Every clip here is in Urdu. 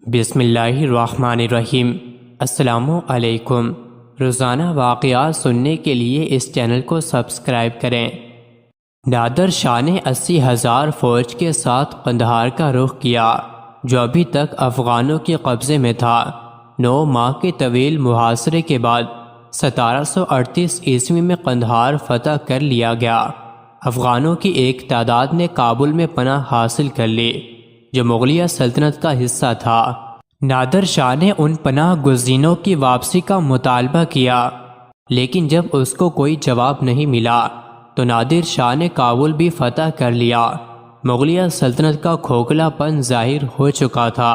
بسم اللہ الرحمن الرحیم۔ السلام علیکم۔ روزانہ واقعات سننے کے لیے اس چینل کو سبسکرائب کریں۔ نادر شاہ نے 80,000 فوج کے ساتھ قندھار کا رخ کیا جو ابھی تک افغانوں کے قبضے میں تھا۔ 9 ماہ کے طویل محاصرے کے بعد 1738 عیسوی میں قندھار فتح کر لیا گیا۔ افغانوں کی ایک تعداد نے کابل میں پناہ حاصل کر لی جو مغلیہ سلطنت کا حصہ تھا۔ نادر شاہ نے ان پناہ گزینوں کی واپسی کا مطالبہ کیا، لیکن جب اس کو کوئی جواب نہیں ملا تو نادر شاہ نے کابل بھی فتح کر لیا۔ مغلیہ سلطنت کا کھوکھلا پن ظاہر ہو چکا تھا،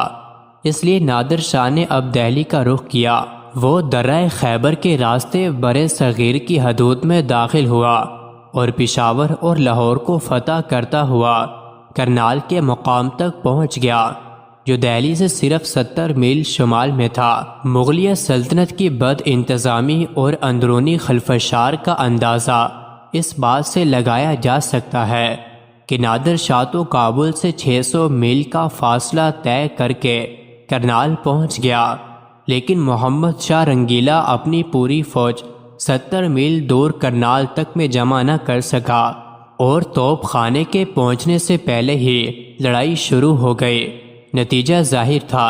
اس لیے نادر شاہ نے اب دہلی کا رخ کیا۔ وہ درہ خیبر کے راستے برِ صغیر کی حدود میں داخل ہوا اور پشاور اور لاہور کو فتح کرتا ہوا کرنال کے مقام تک پہنچ گیا جو دہلی سے صرف 70 میل شمال میں تھا۔ مغلیہ سلطنت کی بد انتظامی اور اندرونی خلفشار کا اندازہ اس بات سے لگایا جا سکتا ہے کہ نادر شاہ تو کابل سے 600 میل کا فاصلہ طے کر کے کرنال پہنچ گیا، لیکن محمد شاہ رنگیلا اپنی پوری فوج 70 میل دور کرنال تک میں جمع نہ کر سکا اور توپ خانے کے پہنچنے سے پہلے ہی لڑائی شروع ہو گئی۔ نتیجہ ظاہر تھا،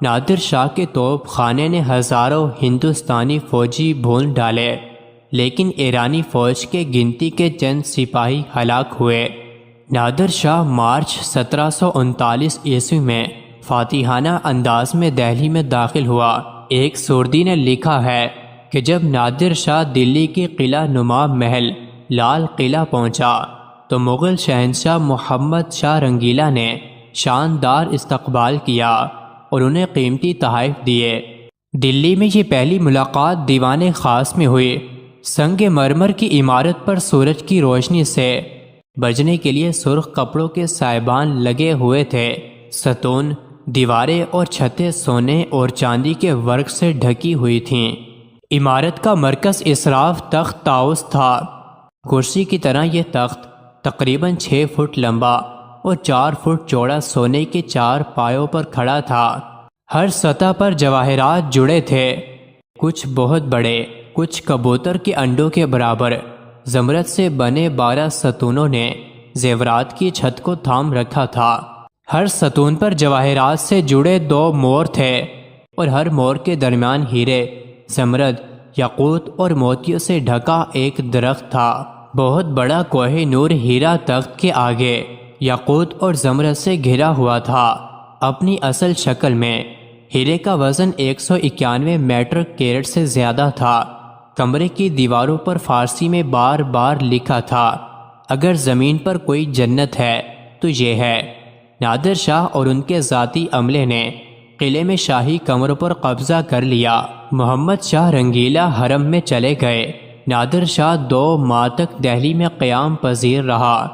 نادر شاہ کے توپ خانے نے ہزاروں ہندوستانی فوجی بھون ڈالے، لیکن ایرانی فوج کے گنتی کے چند سپاہی ہلاک ہوئے۔ نادر شاہ مارچ 1739 عیسوی میں فاتحانہ انداز میں دہلی میں داخل ہوا۔ ایک سردی نے لکھا ہے کہ جب نادر شاہ دلی کی قلعہ نما محل لال قلعہ پہنچا تو مغل شہنشاہ محمد شاہ رنگیلا نے شاندار استقبال کیا اور انہیں قیمتی تحائف دیے۔ دلی میں یہ پہلی ملاقات دیوان خاص میں ہوئی۔ سنگ مرمر کی عمارت پر سورج کی روشنی سے بچنے کے لیے سرخ کپڑوں کے سائبان لگے ہوئے تھے۔ ستون، دیواریں اور چھتیں سونے اور چاندی کے ورق سے ڈھکی ہوئی تھیں۔ عمارت کا مرکز اسراف تخت طاؤس تھا۔ کرسی کی طرح یہ تخت تقریباً 6 فٹ لمبا اور 4 فٹ چوڑا سونے کے 4 پایوں پر کھڑا تھا۔ ہر سطح پر جواہرات جڑے تھے، کچھ بہت بڑے، کچھ کبوتر کے انڈوں کے برابر۔ زمرد سے بنے 12 ستونوں نے زیورات کی چھت کو تھام رکھا تھا۔ ہر ستون پر جواہرات سے جڑے 2 مور تھے اور ہر مور کے درمیان ہیرے، زمرد، یاقوت اور موتیوں سے ڈھکا ایک درخت تھا۔ بہت بڑا کوہ نور ہیرا تخت کے آگے یاقوت اور زمرد سے گھرا ہوا تھا۔ اپنی اصل شکل میں ہیرے کا وزن 191 میٹر کیرٹ سے زیادہ تھا۔ کمرے کی دیواروں پر فارسی میں بار بار لکھا تھا، اگر زمین پر کوئی جنت ہے تو یہ ہے۔ نادر شاہ اور ان کے ذاتی عملے نے قلعے میں شاہی کمروں پر قبضہ کر لیا۔ محمد شاہ رنگیلا حرم میں چلے گئے۔ نادر شاہ 2 ماہ تک دہلی میں قیام پذیر رہا۔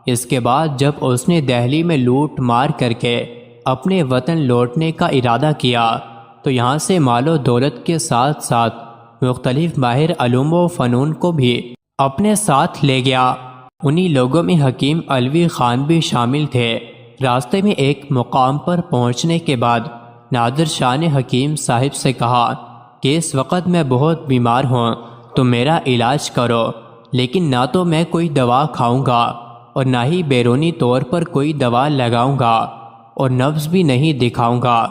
اس کے بعد جب اس نے دہلی میں لوٹ مار کر کے اپنے وطن لوٹنے کا ارادہ کیا تو یہاں سے مال و دولت کے ساتھ ساتھ مختلف ماہر علوم و فنون کو بھی اپنے ساتھ لے گیا۔ انہی لوگوں میں حکیم علوی خان بھی شامل تھے۔ راستے میں ایک مقام پر پہنچنے کے بعد نادر شاہ نے حکیم صاحب سے کہا کہ اس وقت میں بہت بیمار ہوں تو میرا علاج کرو، لیکن نہ تو میں کوئی دوا کھاؤں گا اور نہ ہی بیرونی طور پر کوئی دوا لگاؤں گا اور نبض بھی نہیں دکھاؤں گا،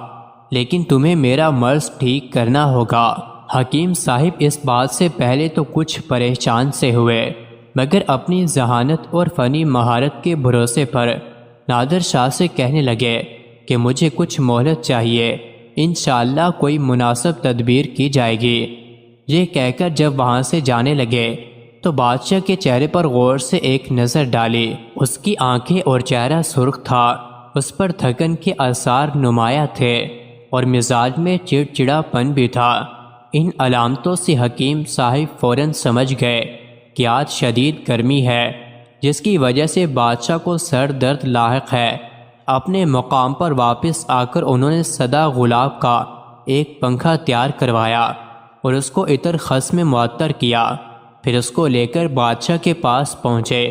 لیکن تمہیں میرا مرض ٹھیک کرنا ہوگا۔ حکیم صاحب اس بات سے پہلے تو کچھ پریشان سے ہوئے، مگر اپنی ذہانت اور فنی مہارت کے بھروسے پر نادر شاہ سے کہنے لگے کہ مجھے کچھ مہلت چاہیے، انشاءاللہ کوئی مناسب تدبیر کی جائے گی۔ یہ کہہ کر جب وہاں سے جانے لگے تو بادشاہ کے چہرے پر غور سے ایک نظر ڈالی۔ اس کی آنکھیں اور چہرہ سرخ تھا، اس پر تھکن کے آثار نمایاں تھے اور مزاج میں چڑچڑا پن بھی تھا۔ ان علامتوں سے حکیم صاحب فوراً سمجھ گئے کہ آج شدید گرمی ہے، جس کی وجہ سے بادشاہ کو سر درد لاحق ہے۔ اپنے مقام پر واپس آ کر انہوں نے سدا گلاب کا ایک پنکھا تیار کروایا اور اس کو عطر خس میں معطر کیا، پھر اس کو لے کر بادشاہ کے پاس پہنچے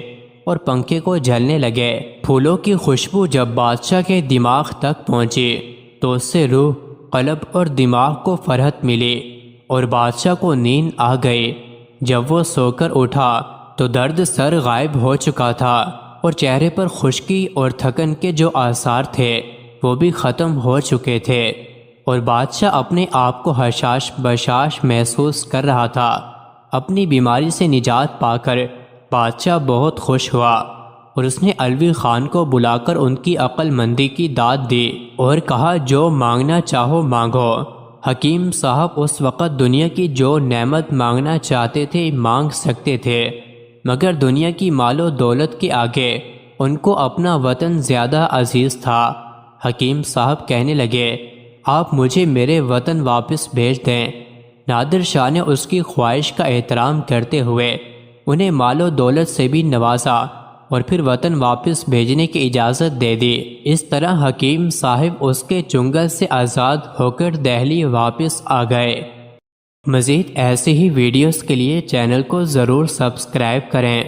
اور پنکھے کو جھلنے لگے۔ پھولوں کی خوشبو جب بادشاہ کے دماغ تک پہنچی تو اس سے روح، قلب اور دماغ کو فرحت ملی اور بادشاہ کو نیند آ گئی۔ جب وہ سو کر اٹھا تو درد سر غائب ہو چکا تھا اور چہرے پر خشکی اور تھکن کے جو آثار تھے وہ بھی ختم ہو چکے تھے، اور بادشاہ اپنے آپ کو حشاش بشاش محسوس کر رہا تھا۔ اپنی بیماری سے نجات پا کر بادشاہ بہت خوش ہوا اور اس نے علوی خان کو بلا کر ان کی عقل مندی کی داد دی اور کہا جو مانگنا چاہو مانگو۔ حکیم صاحب اس وقت دنیا کی جو نعمت مانگنا چاہتے تھے مانگ سکتے تھے، مگر دنیا کی مال و دولت کے آگے ان کو اپنا وطن زیادہ عزیز تھا۔ حکیم صاحب کہنے لگے آپ مجھے میرے وطن واپس بھیج دیں۔ نادر شاہ نے اس کی خواہش کا احترام کرتے ہوئے انہیں مال و دولت سے بھی نوازا اور پھر وطن واپس بھیجنے کی اجازت دے دی۔ اس طرح حکیم صاحب اس کے چنگل سے آزاد ہو کر دہلی واپس آ گئے۔ مزید ایسے ہی ویڈیوز کے لیے چینل کو ضرور سبسکرائب کریں۔